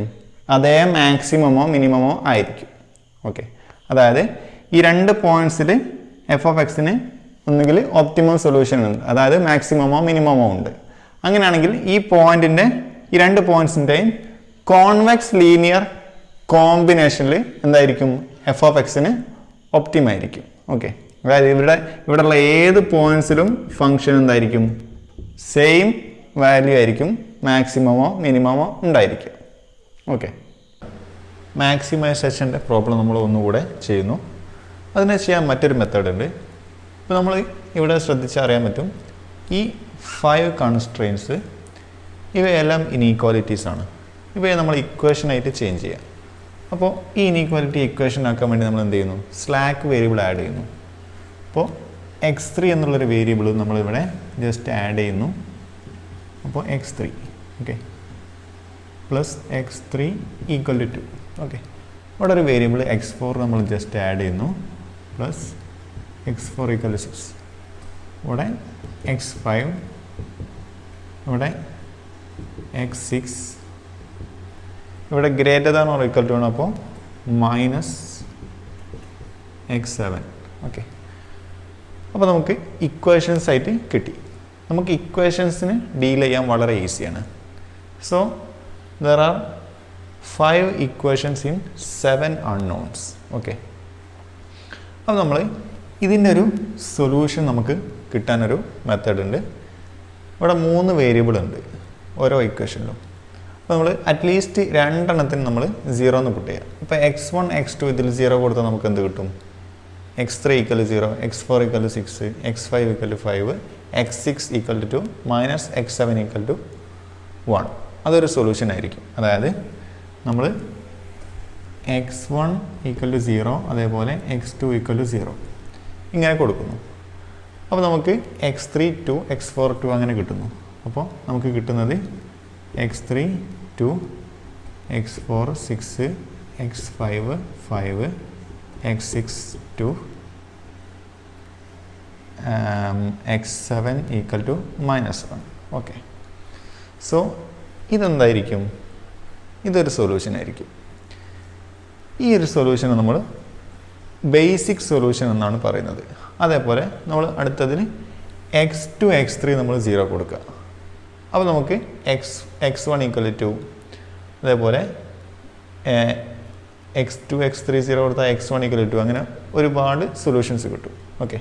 അതേ മാക്സിമമോ മിനിമമോ ആയിരിക്കും. ഓക്കെ, അതായത് ഈ രണ്ട് പോയിന്റ്സിൽ എഫ് ഓഫ് എക്സിന് ഒന്നുകിൽ ഒപ്റ്റിമം സൊല്യൂഷൻ ഉണ്ട്, അതായത് മാക്സിമമോ മിനിമമോ ഉണ്ട്. അങ്ങനെയാണെങ്കിൽ ഈ പോയിന്റിൻ്റെ ഈ രണ്ട് പോയിന്റ്സിൻ്റെയും കോൺവെക്സ് ലീനിയർ കോമ്പിനേഷനിൽ എന്തായിരിക്കും? എഫ് ഓഫ് എക്സിന് ഒപ്റ്റിമായിരിക്കും. ഓക്കെ, അതായത് ഇവിടെയുള്ള ഏത് പോയിന്റ്സിലും ഫംഗ്ഷൻ എന്തായിരിക്കും? സെയിം വാല്യൂ ആയിരിക്കും, മാക്സിമമോ മിനിമമോ ഉണ്ടായിരിക്കും. ഓക്കെ, മാക്സിമൈസേഷൻ്റെ പ്രോബ്ലം നമ്മൾ ഒന്നുകൂടെ ചെയ്യുന്നു. അതിനെ ചെയ്യാൻ മറ്റൊരു മെത്തേഡ് ഉണ്ട്. ഇപ്പോൾ നമ്മൾ ഇവിടെ ശ്രദ്ധിച്ചറിയാൻ പറ്റും, ഈ 5 കൺസ്ട്രെയിൻസ് ഇവയെല്ലാം ഇനീക്വാലിറ്റീസ് ആണ്. ഇവയെ നമ്മൾ ഇക്വേഷനായിട്ട് ചേഞ്ച് ചെയ്യാം. അപ്പോൾ ഈ ഇനീക്വാലിറ്റി ഇക്വേഷൻ ആക്കാൻ വേണ്ടി നമ്മൾ എന്ത് ചെയ്യുന്നു? സ്ലാക്ക് വേരിയബിൾ ആഡ് ചെയ്യുന്നു. അപ്പോൾ x3 എന്നുള്ളൊരു വേരിയബിൾ നമ്മളിവിടെ ജസ്റ്റ് ആഡ് ചെയ്യുന്നു. അപ്പോൾ x3, okay, plus x3 equal to 2. Okay, ഇവിടെ ഒരു വേരിയബിൾ x4 നമ്മൾ ജസ്റ്റ് ആഡ് ചെയ്യുന്നു. Plus x4 equal to 6. ഇവിടെ x5, ഇവിടെ x6, ഇവിടെ greater than or equal to ആണ്, അപ്പോൾ മൈനസ് x7. ഓക്കെ, അപ്പോൾ നമുക്ക് ഇക്വേഷൻസ് ആയിട്ട് കിട്ടി. നമുക്ക് ഇക്വേഷൻസിന് ഡീൽ ചെയ്യാൻ വളരെ ഈസിയാണ്. So there are 5 equations in 7 unknowns. Okay, അപ്പോൾ നമ്മൾ ഇതിൻ്റെ ഒരു സൊല്യൂഷൻ നമുക്ക് കിട്ടാനൊരു മെത്തേഡ് ഉണ്ട്. ഇവിടെ 3 വേരിയബിൾ ഉണ്ട് ഓരോ ഇക്വേഷനിലും. അപ്പോൾ നമ്മൾ അറ്റ്ലീസ്റ്റ് 2 എണ്ണത്തിന് നമ്മൾ 0 എന്ന് പുട്ട് ചെയ്യാം. ഇപ്പോൾ x1 x2 ഇതിൽ 0 കൊടുത്താൽ നമുക്ക് എന്ത് കിട്ടും? x3 = 0, x4 = 6, x5 = 5, x6 = 2, -x7 = 1. അതൊരു സൊല്യൂഷൻ ആയിരിക്കും. അതായത് നമ്മൾ x1 = 0, അതേപോലെ x2 = 0 ഇങ്ങനെ കൊടുക്കുന്നു. അപ്പോൾ നമുക്ക് x3 2, x4 2 അങ്ങനെ കിട്ടുന്നു. അപ്പോൾ നമുക്ക് കിട്ടുന്നത് x3 2, x4 6, x5 5, x6 2, x7 = -1. Okay, so ഇതെന്തായിരിക്കും? ഇതൊരു സൊല്യൂഷൻ ആയിരിക്കും. ഈ ഒരു സൊല്യൂഷനെ നമ്മൾ ബേസിക് സൊല്യൂഷൻ എന്നാണ് പറയുന്നത്. അതേപോലെ നമ്മൾ അടുത്തതിന് x2 x3 നമ്മൾ 0 കൊടുക്കുക. അപ്പോൾ നമുക്ക് x1 = 2, അതേപോലെ x2 x3 0 കൊടുത്താൽ x1 = 2, അങ്ങനെ ഒരുപാട് സൊല്യൂഷൻസ് കിട്ടും. ഓക്കെ,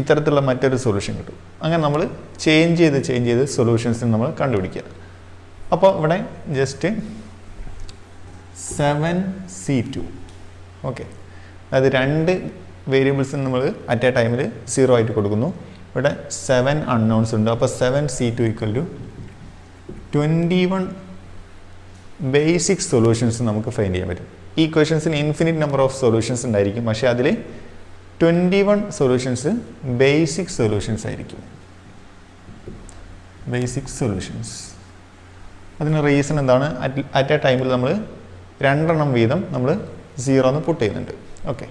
ഇത്തരത്തിലുള്ള മറ്റൊരു സൊല്യൂഷൻ കിട്ടും. അങ്ങനെ നമ്മൾ ചേഞ്ച് ചെയ്ത് സൊല്യൂഷൻസിന് നമ്മൾ കണ്ടുപിടിക്കുക. അപ്പോൾ ഇവിടെ ജസ്റ്റ് 7c2. ഓക്കെ, അതായത് 2 വേരിയബിൾസിന് നമ്മൾ അറ്റ് എ ടൈമിൽ 0 ആയിട്ട് കൊടുക്കുന്നു. ഇവിടെ 7 അൺനോൺസ് ഉണ്ട്. അപ്പോൾ 7c2 = 21 ബേസിക് സൊല്യൂഷൻസ് നമുക്ക് ഫൈൻഡ് ചെയ്യാൻ പറ്റും. ഈ ക്വസ്റ്റ്യൻസിന് ഇൻഫിനിറ്റ് നമ്പർ ഓഫ് സൊല്യൂഷൻസ് ഉണ്ടായിരിക്കും, പക്ഷേ അതിൽ 21 സൊല്യൂഷൻസ് ബേസിക് സൊല്യൂഷൻസ് ആയിരിക്കും. Basic solutions. അതിന് റീസൺ എന്താണ്? അറ്റ് എ ടൈമിൽ നമ്മൾ 2 എണ്ണം വീതം നമ്മൾ 0 എന്ന് പുട്ട് ചെയ്യുന്നുണ്ട്. ഓക്കെ,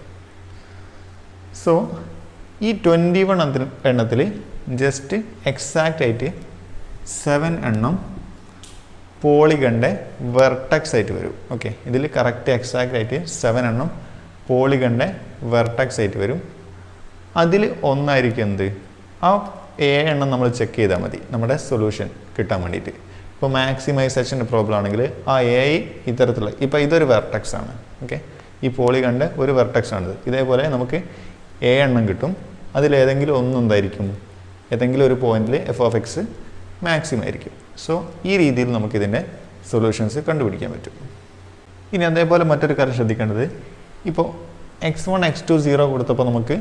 സോ ഈ 21 എണ്ണത്തിൽ ജസ്റ്റ് എക്സാക്റ്റ് ആയിട്ട് 7 എണ്ണം പോളിഗണിൻ്റെ വെർട്ടക്സ് ആയിട്ട് വരും. ഓക്കെ, ഇതിൽ കറക്റ്റ് എക്സാക്റ്റ് ആയിട്ട് 7 എണ്ണം പോളിഗണിൻ്റെ വെർട്ടക്സ് ആയിട്ട് വരും. അതിൽ ഒന്നായിരിക്കും എന്ത്? ആ 7 എണ്ണം നമ്മൾ ചെക്ക് ചെയ്താൽ മതി നമ്മുടെ സൊല്യൂഷൻ കിട്ടാൻ വേണ്ടിയിട്ട്. ഇപ്പോൾ മാക്സിമൈസേഷൻ്റെ പ്രോബ്ലം ആണെങ്കിൽ ആ ഇത്തരത്തിലുള്ള, ഇപ്പോൾ ഇതൊരു വെർട്ടക്സ് ആണ്. ഓക്കെ, ഈ പോളിഗണിൻ്റെ ഒരു വെർട്ടക്സ് ആണിത്. ഇതേപോലെ നമുക്ക് 7 എണ്ണം കിട്ടും. അതിലേതെങ്കിലും ഒന്നെന്തായിരിക്കും? ഏതെങ്കിലും ഒരു പോയിന്റിൽ f(x) മാക്സിമം ആയിരിക്കും. സോ ഈ രീതിയിൽ നമുക്കിതിൻ്റെ സൊല്യൂഷൻസ് കണ്ടുപിടിക്കാൻ പറ്റും. ഇനി അതേപോലെ മറ്റൊരു കാര്യം ശ്രദ്ധിക്കേണ്ടത്, ഇപ്പോൾ x1 x2 0 കൊടുത്തപ്പോൾ നമുക്ക്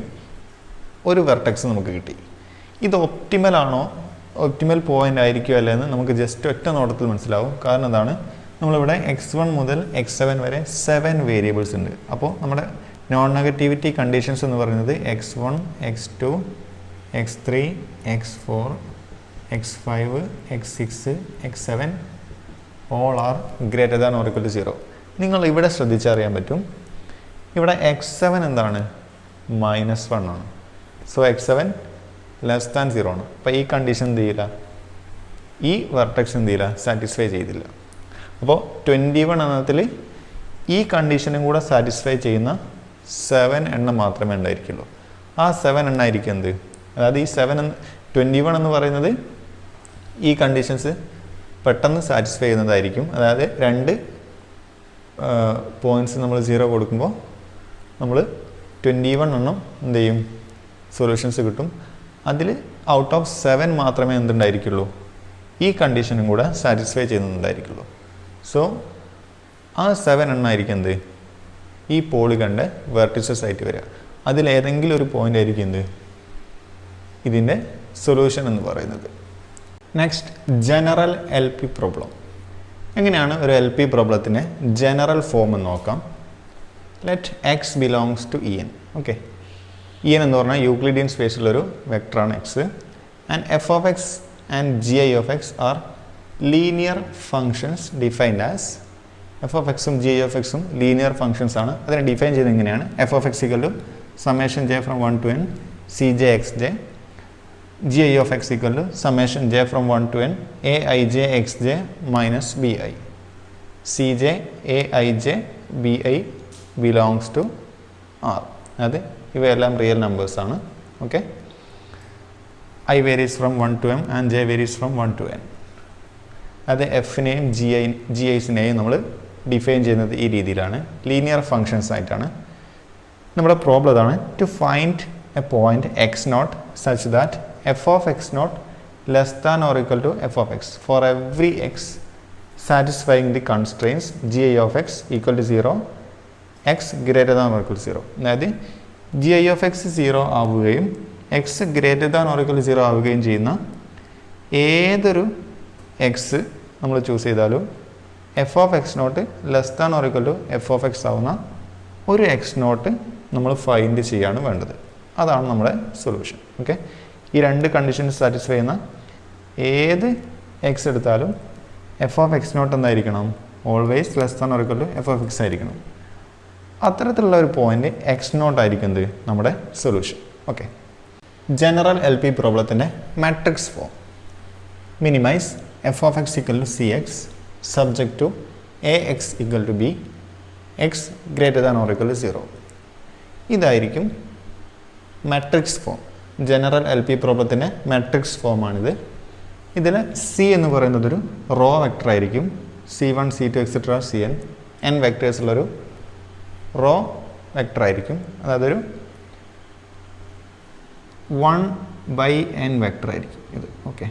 ഒരു വെർട്ടക്സ് നമുക്ക് കിട്ടി. ഇത് ഒപ്റ്റിമൽ ആണോ, ഒപ്റ്റിമൽ പോയിന്റ് ആയിരിക്കുമോ അല്ലേ എന്ന് നമുക്ക് ജസ്റ്റ് ഒറ്റ നോട്ടത്തിൽ മനസ്സിലാവും. കാരണം എന്താണ്? നമ്മളിവിടെ x1 മുതൽ x7 വരെ 7 വേരിയബിൾസ് ഉണ്ട്. അപ്പോൾ നമ്മുടെ നോൺ നെഗറ്റിവിറ്റി കണ്ടീഷൻസ് എന്ന് പറയുന്നത് x1 x2 x3 x4 x5 x6 x7 all are greater than or equal to 0. നിങ്ങൾ ഇവിടെ ശ്രദ്ധിച്ചറിയാൻ പറ്റും, ഇവിടെ x7 എന്താണ്? -1 ആണ്. സോ x7 <0 ആണ്. അപ്പോൾ ഈ കണ്ടീഷൻ എന്ത് ചെയ്യില്ല? ഈ വെർട്ടക്സ് എന്ത് ചെയ്യില്ല? സാറ്റിസ്ഫൈ ചെയ്തില്ല. അപ്പോൾ 21 എണ്ണത്തിൽ ഈ കണ്ടീഷനും കൂടെ സാറ്റിസ്ഫൈ ചെയ്യുന്ന 7 എണ്ണം മാത്രമേ ഉണ്ടായിരിക്കുള്ളൂ. ആ 7 എണ്ണം ആയിരിക്കും എന്ത്? അതായത് ഈ 21 എന്ന് പറയുന്നത് ഈ കണ്ടീഷൻസ് പെട്ടെന്ന് സാറ്റിസ്ഫൈ ചെയ്യുന്നതായിരിക്കും. അതായത് 2 പോയിൻറ്റ്സ് നമ്മൾ 0 കൊടുക്കുമ്പോൾ നമ്മൾ 21 എണ്ണം എന്ത് ചെയ്യും? സൊല്യൂഷൻസ് കിട്ടും. അതിൽ ഔട്ട് ഓഫ് 7 മാത്രമേ എന്തുണ്ടായിരിക്കുള്ളൂ? ഈ കണ്ടീഷനും കൂടെ സാറ്റിസ്ഫൈ ചെയ്യുന്നുണ്ടായിരിക്കുള്ളൂ. സോ ആ 7 എണ്ണമായിരിക്കും എന്ത്? ഈ പോളിഗണിൻ്റെ വെർട്ടിസസ് ആയിട്ട് വരിക. അതിലേതെങ്കിലും ഒരു പോയിന്റ് ആയിരിക്കും എന്ത്? ഇതിൻ്റെ സൊല്യൂഷൻ എന്ന് പറയുന്നത്. Next, general LP problem. എങ്ങനെയാണ് ഒരു LP പ്രോബ്ലത്തിൻ്റെ ജനറൽ ഫോം എന്ന് നോക്കാം. Let x belongs to En. Okay, En എന്ന് പറഞ്ഞാൽ യൂക്ലിഡിയൻ സ്പേസിലൊരു വെക്ടറാണ് x. And f(x) and g(i)(x) are linear functions defined as. f(x)ഉം g(i)(x)ഉം ലീനിയർ ഫങ്ഷൻസ് ആണ്. അതിനെ ഡിഫൈൻ ചെയ്ത് എങ്ങനെയാണ്? f(x) = summation j from 1 to n cjxj, g(i)(x) = summation j from 1 to n aijxj minus bi, cj aij bi belongs to R. അത് ഇവയെല്ലാം real നമ്പേഴ്സാണ്. Okay. I varies from 1 to m and j varies from 1 to n. അത് എഫിനെയും G ഐസിനെയും നമ്മൾ define ചെയ്യുന്നത് ഈ രീതിയിലാണ്, linear functions ആയിട്ടാണ്. നമ്മുടെ പ്രോബ്ലം ഇതാണ്, to find a point X nought such that f of X nought less than or equal to F of x for every x satisfying the constraints G I of X equal to 0 x greater than or equal to 0. അതായത് G I of x 0 ആവുകയും x greater than or equal to 0 ആവുകയും ചെയ്യുന്ന ഏതൊരു x നമ്മൾ choose ചെയ്താലും f of X nought less than or equal to F of x ആവുന്ന ഒരു X not നമ്മൾ ഫൈൻഡ് ചെയ്യാണ് വേണ്ടത്. അതാണ് നമ്മുടെ സൊല്യൂഷൻ. ഓക്കെ. ഈ രണ്ട് കണ്ടീഷൻസ് സാറ്റിസ്ഫൈ ചെയ്യുന്ന ഏത് എക്സ് എടുത്താലും എഫ് ഓഫ് എക്സ് നോട്ട് എന്തായിരിക്കണം? Always less than or equal to F of X ആയിരിക്കണം. അത്തരത്തിലുള്ള ഒരു പോയിന്റ് എക്സ് നോട്ട് ആയിരിക്കുന്നത് നമ്മുടെ solution. Okay. General L P പ്രോബ്ലത്തിൻ്റെ matrix form. Minimise F of X equal to C X subject to A X equal to B X greater than or equal to 0. ഇതായിരിക്കും matrix form. General L P പ്രോബ്ലത്തിൻ്റെ matrix ഫോമാണിത്. ഇതിൽ C എന്ന് പറയുന്നതൊരു raw vector ആയിരിക്കും. C1 C2 etcetera CN n vectors ഉള്ളൊരു raw vector ആയിരിക്കും. അതായതൊരു 1/n വെക്ടർ ആയിരിക്കും ഇത്. ഓക്കെ.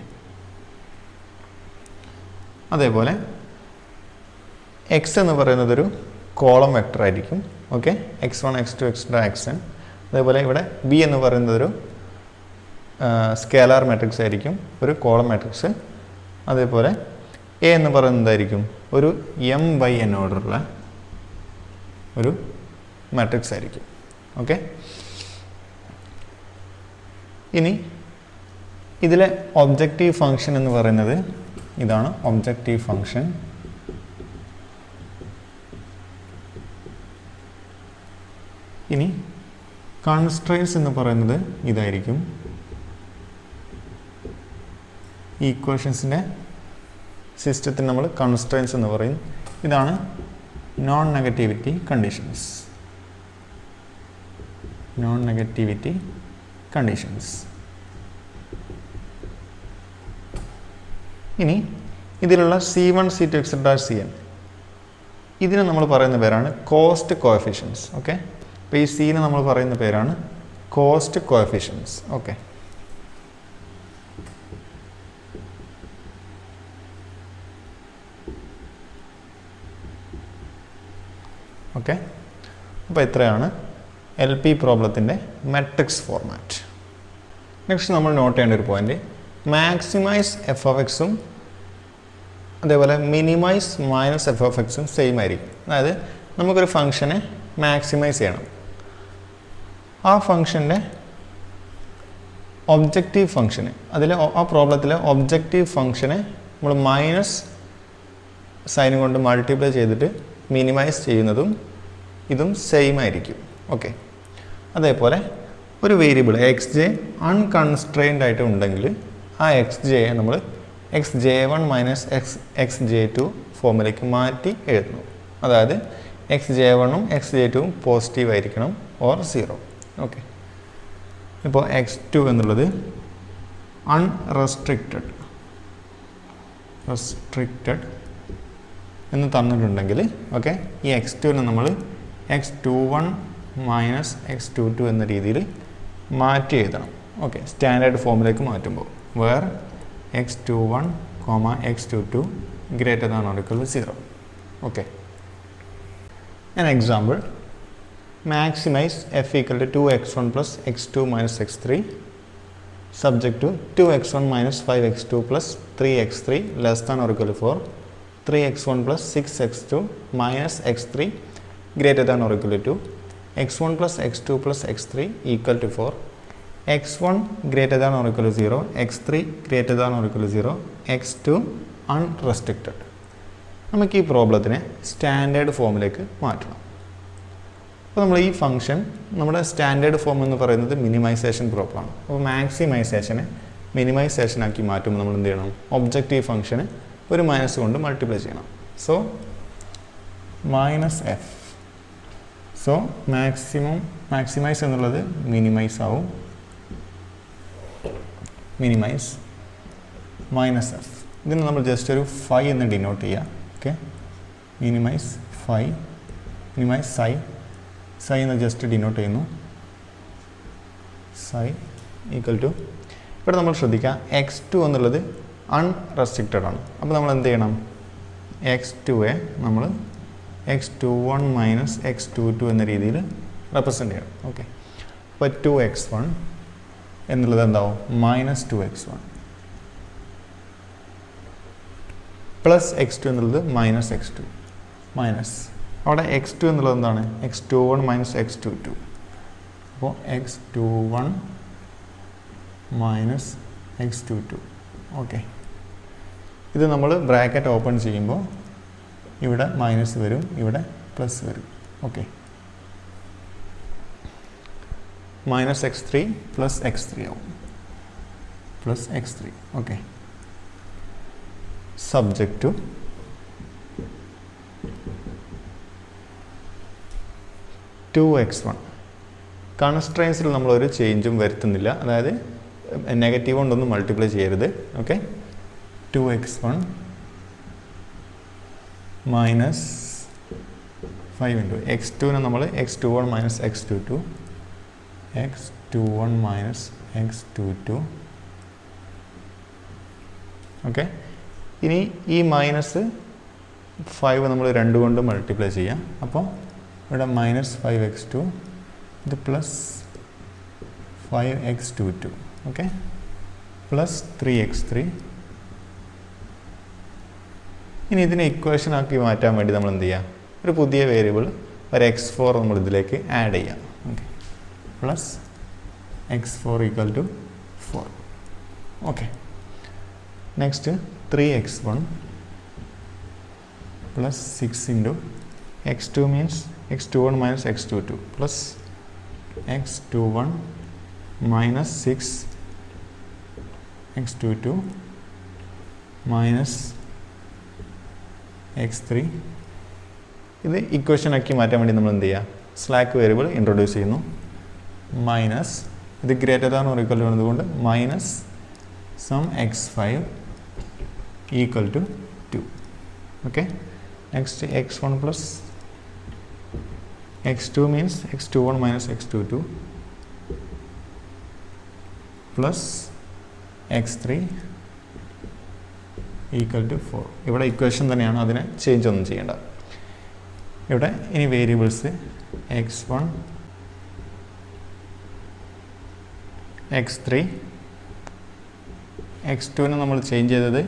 അതേപോലെ എക്സ് എന്ന് പറയുന്നതൊരു കോളം വെക്ടർ ആയിരിക്കും. Okay. x1 x2 etcetera xn. അതേപോലെ ഇവിടെ ബി എന്ന് പറയുന്നതൊരു സ്കേലാർ മാട്രിക്സ് ആയിരിക്കും, ഒരു കോളം മാട്രിക്സ്. അതേപോലെ എ എന്ന് പറയുന്നതായിരിക്കും ഒരു m/n ഓർഡറുള്ള ഒരു മാട്രിക്സ് ആയിരിക്കും. ഓക്കെ. ഇനി ഇതിലെ ഒബ്ജക്റ്റീവ് ഫങ്ഷൻ എന്ന് പറയുന്നത് ഇതാണ്. ഒബ്ജക്റ്റീവ് ഫങ്ഷൻ ഇനി കൺസ്ട്രെയിൻസ് എന്ന് പറയുന്നത് ഇതായിരിക്കും. ഈക്വേഷൻസിൻ്റെ സിസ്റ്റത്തിന് നമ്മൾ കൺസ്ട്രെയിൻസ് എന്ന് പറയും. ഇതാണ് non negativity conditions. Non negativity conditions. ഇനി ഇതിലുള്ള C1 C2 എക്സെട്ര CN ഇതിന് നമ്മൾ പറയുന്ന പേരാണ് കോസ്റ്റ് കോഎഫിഷ്യൻസ്. ഓക്കെ. അപ്പോൾ ഈ സീന് നമ്മൾ പറയുന്ന പേരാണ് കോസ്റ്റ് കോഎഫിഷ്യൻസ്. ഓക്കെ. ഓക്കെ. അപ്പോൾ ഇത്രയാണ് എൽ പി പ്രോബ്ലത്തിൻ്റെ മാട്രിക്സ് ഫോർമാറ്റ്. നെക്സ്റ്റ് നമ്മൾ നോട്ട് ചെയ്യേണ്ട ഒരു പോയിന്റ്, മാക്സിമൈസ് എഫ് ഓഫ് എക്സും അതേപോലെ മിനിമൈസ് മൈനസ് എഫ് ഓഫ് എക്സും സെയിം ആയിരിക്കും. അതായത് നമുക്കൊരു ഫംഗ്ഷനെ മാക്സിമൈസ് ചെയ്യണം. ആ ഫംഗ്ഷൻ്റെ ഒബ്ജക്റ്റീവ് ഫംഗ്ഷന് ആ പ്രോബ്ലത്തിലെ ഒബ്ജക്റ്റീവ് ഫംഗ്ഷനെ നമ്മൾ മൈനസ് സൈൻ കൊണ്ട് മൾട്ടിപ്ലൈ ചെയ്തിട്ട് മിനിമൈസ് ചെയ്യുന്നതും ഇതും സെയിം ആയിരിക്കും. ഓക്കെ. അതേപോലെ ഒരു വേരിയബിൾ എക്സ് ജെ അൺകൺസ്ട്രെയിൻഡ് ആയിട്ട് ഉണ്ടെങ്കിൽ ആ എക്സ് ജെയെ നമ്മൾ xj1 മൈനസ് xj2 ഫോമിലേക്ക് മാറ്റി എഴുതുന്നു. അതായത് xj1ഉം xj2ഉം പോസിറ്റീവ് ആയിരിക്കണം ഓർ 0. ഓക്കെ. ഇപ്പോൾ x2 എന്നുള്ളത് റെസ്ട്രിക്റ്റഡ് എന്ന് തന്നിട്ടുണ്ടെങ്കിൽ ഓക്കെ, ഈ x2നെ നമ്മൾ x21 മൈനസ് x22 എന്ന രീതിയിൽ മാറ്റി എഴുതണം. ഓക്കെ. സ്റ്റാൻഡേർഡ് ഫോമിലേക്ക് മാറ്റുമ്പോൾ where x21, x22 greater than or equal to 0. Okay. An example, maximize f equal to 2x1 plus x2 minus x3 subject to 2x1 minus 5x2 plus 3x3 less than or equal to 4, 3x1 plus 6x2 minus x3 greater than or equal to 2, x1 plus x2 plus x3 equal to 4, x1 greater than or equal to 0, x3 greater than or equal to 0, x2 unrestricted. നമുക്ക് ഈ പ്രോബ്ലത്തിനെ standard ഫോമിലേക്ക് മാറ്റണം. അപ്പോൾ നമ്മൾ ഈ function നമ്മുടെ standard form എന്ന് പറയുന്നത് മിനിമൈസേഷൻ പ്രോബ്ലമാണ്. അപ്പോൾ മാക്സിമൈസേഷനെ മിനിമൈസേഷൻ ആക്കി മാറ്റുമ്പോൾ നമ്മൾ എന്ത് ചെയ്യണം? ഒബ്ജക്റ്റീവ് ഫംഗ്ഷന് ഒരു മൈനസ് കൊണ്ട് മൾട്ടിപ്ലൈ ചെയ്യണം. So minus f. So maximize എന്നുള്ളത് മിനിമൈസ് ആവും. Minimize minus f. ഇതിന് നമ്മൾ ജസ്റ്റ് ഒരു ഫൈ എന്ന് ഡിനോട്ട് ചെയ്യുക. Okay, minimize phi, minimize psi എന്ന് ജസ്റ്റ് ഡിനോട്ട് ചെയ്യുന്നു. സൈ ഈക്വൽ ടു, ഇവിടെ നമ്മൾ ശ്രദ്ധിക്കുക x2 എന്നുള്ളത് അൺറെസ്ട്രിക്റ്റഡ് ആണ്. അപ്പോൾ നമ്മൾ എന്ത് ചെയ്യണം, x2യെ നമ്മൾ x21 മൈനസ് x22 എന്ന രീതിയിൽ റെപ്രസെൻ്റ് ചെയ്യണം. ഓക്കെ, അപ്പോൾ 2x1 എന്നുള്ളത് എന്താവും, മൈനസ് 2x1 പ്ലസ് x2 എന്നുള്ളത് മൈനസ് x2 മൈനസ്, അവിടെ x2 എന്നുള്ളത് എന്താണ്, x21 മൈനസ് x22. അപ്പോൾ x21 മൈനസ് x22. ഓക്കെ, ഇത് നമ്മൾ ബ്രാക്കറ്റ് ഓപ്പൺ ചെയ്യുമ്പോൾ ഇവിടെ മൈനസ് വരും, ഇവിടെ പ്ലസ് വരും. Okay, minus x3 plus x3 ആവും, plus x3. Okay, subject to to x1. കൺസ്ട്രെയിൻസിൽ നമ്മളൊരു ചേഞ്ചും വരുത്തുന്നില്ല, അതായത് നെഗറ്റീവ് കൊണ്ടൊന്നും മൾട്ടിപ്ലൈ ചെയ്യരുത്. ഓക്കെ, 2x1 മൈനസ് 5 ഇൻറ്റു x2നെ നമ്മൾ x21 minus x22, x21 minus x22. Okay, ഇനി ഈ മൈനസ് 5 നമ്മൾ 2 കൊണ്ട് മൾട്ടിപ്ലൈ ചെയ്യാം. അപ്പോൾ ഇവിടെ മൈനസ് 5x2, ഇത് plus 5x22. Okay, plus 3x3. ഇനി ഇതിനെ ഇക്വേഷൻ ആക്കി മാറ്റാൻ വേണ്ടി നമ്മൾ എന്ത് ചെയ്യുക, ഒരു പുതിയ വേരിയബിൾ ഒരു x4 നമ്മൾ ഇതിലേക്ക് ആഡ് ചെയ്യാം. Okay, plus x4 equal to 4. Okay, next 3x1 plus 6 into x2 means x21 minus x22 plus x21 minus 6 x22 minus x3. ഇത് ഇക്വേഷൻ ആക്കി മാറ്റാൻ വേണ്ടി നമ്മൾ എന്ത് ചെയ്യുക, സ്ലാക്ക് വേരിയബിൾ ഇൻട്രൊഡ്യൂസ് ചെയ്യുന്നു. മൈനസ്, ഇത് greater than or equal to എന്നതുകൊണ്ട് minus some x5 equal to 2. Okay, next x1 plus x2 means x21 minus x22 plus x3 equal to 4. ഇവിടെ ഇക്വേഷൻ തന്നെയാണ്, അതിനെ ചേഞ്ച് ഒന്നും ചെയ്യേണ്ട. ഇവിടെ ഇനി വേരിയബിൾസ് x1 x3, x2നെ നമ്മൾ ചേഞ്ച് ചെയ്തത്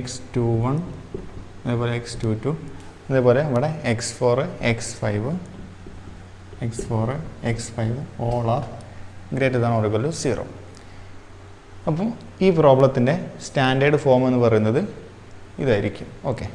x21, അതേപോലെ x22, അതേപോലെ ഇവിടെ x4 x5 all are greater than or equal to 0. അപ്പോൾ ഈ പ്രോബ്ലത്തിൻ്റെ സ്റ്റാൻഡേർഡ് ഫോം എന്ന് പറയുന്നത് ഇതായിരിക്കും. ഓക്കെ.